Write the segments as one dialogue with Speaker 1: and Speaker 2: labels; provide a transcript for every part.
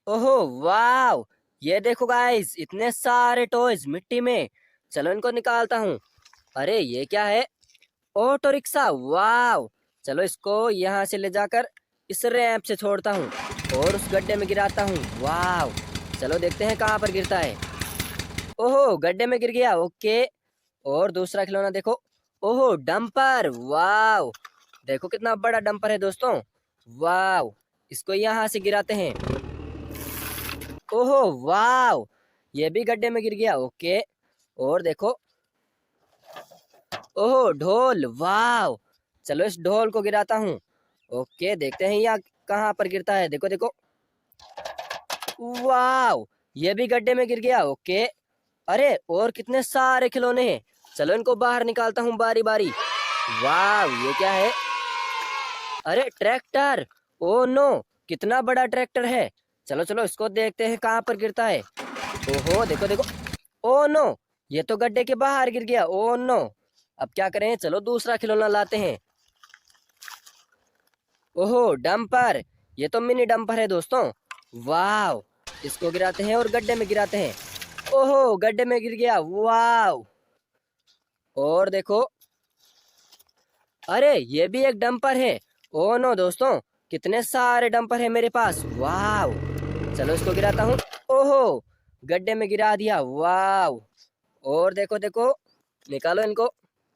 Speaker 1: ओहो वाव। ये देखो गाइस, इतने सारे टॉयज मिट्टी में। चलो इनको निकालता हूँ। अरे ये क्या है? ऑटो रिक्शा, वाव। चलो इसको यहाँ से ले जाकर इस रैंप से छोड़ता हूँ और उस गड्ढे में गिराता हूँ। वाव। चलो देखते हैं कहाँ पर गिरता है। ओहो, गड्ढे में गिर गया। ओके। और दूसरा खिलौना देखो। ओहो, डंपर, वाव। देखो कितना बड़ा डंपर है दोस्तों। वाव। इसको यहाँ से गिराते हैं। ओहो वाव। ये भी गड्ढे में गिर गया। ओके। और देखो। ओहो, ढोल, वाव। चलो इस ढोल को गिराता हूँ। ओके, देखते हैं यहाँ कहाँ पर गिरता है। देखो देखो। वाव। ये भी गड्ढे में गिर गया। ओके। अरे और कितने सारे खिलौने हैं। चलो इनको बाहर निकालता हूँ बारी बारी। वाव, ये क्या है? अरे ट्रैक्टर। ओ नो, कितना बड़ा ट्रैक्टर है। चलो चलो इसको देखते हैं कहाँ पर गिरता है। ओहो, देखो देखो। ओ नो, ये तो गड्ढे के बाहर गिर गया। ओ नो, अब क्या करें? चलो दूसरा खिलौना लाते हैं। ओहो, डंपर। ये तो मिनी डंपर है दोस्तों। वाव। इसको गिराते हैं और गड्ढे में गिराते हैं। ओहो, गड्ढे में गिर गया। वाव। और देखो। अरे ये भी एक डंपर है। ओ नो दोस्तों, कितने सारे डंपर है मेरे पास। वाव। चलो इसको गिराता हूँ। ओहो, गड्ढे में गिरा दिया। वाव। और देखो देखो, निकालो इनको।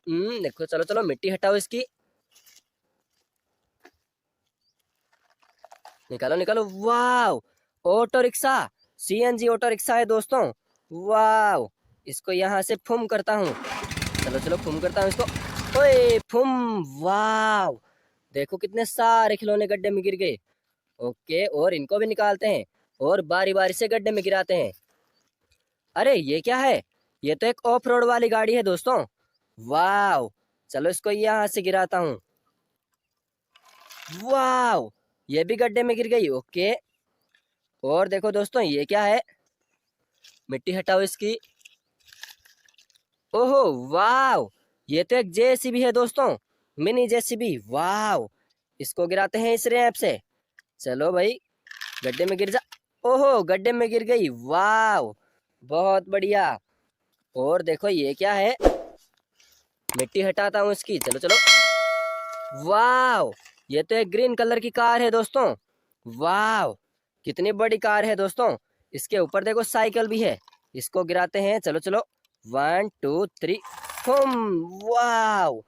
Speaker 1: देखो, चलो चलो मिट्टी हटाओ इसकी। निकालो निकालो। Wow. Auto rickshaw, CNG auto rickshaw है दोस्तों। वाव। इसको यहाँ से फुम करता हूँ। चलो चलो फुम करता हूँ इसको। ओए फुम। वाव। देखो कितने सारे खिलौने गड्ढे में गिर गए। ओके, और इनको भी निकालते हैं और बारी बारी से गड्ढे में गिराते हैं। अरे ये क्या है? ये तो एक ऑफ रोड वाली गाड़ी है दोस्तों। वाव। चलो इसको यहाँ से गिराता हूँ। वाव। ये भी गड्ढे में गिर गई। ओके। और देखो दोस्तों, ये क्या है? मिट्टी हटाओ इसकी। ओहो वाव। ये तो एक जेसीबी है दोस्तों, मिनी जेसीबी। वाव। इसको गिराते हैं इस रैंप से। चलो भाई, गड्ढे में गिर जा। ओहो, गड्ढे में गिर गई। वाव, बहुत बढ़िया। और देखो ये क्या है? मिट्टी हटाता हूँ इसकी। चलो चलो। वाव। ये तो एक ग्रीन कलर की कार है दोस्तों। वाव, कितनी बड़ी कार है दोस्तों। इसके ऊपर देखो साइकिल भी है। इसको गिराते हैं। चलो चलो। 1 2 3। वाव।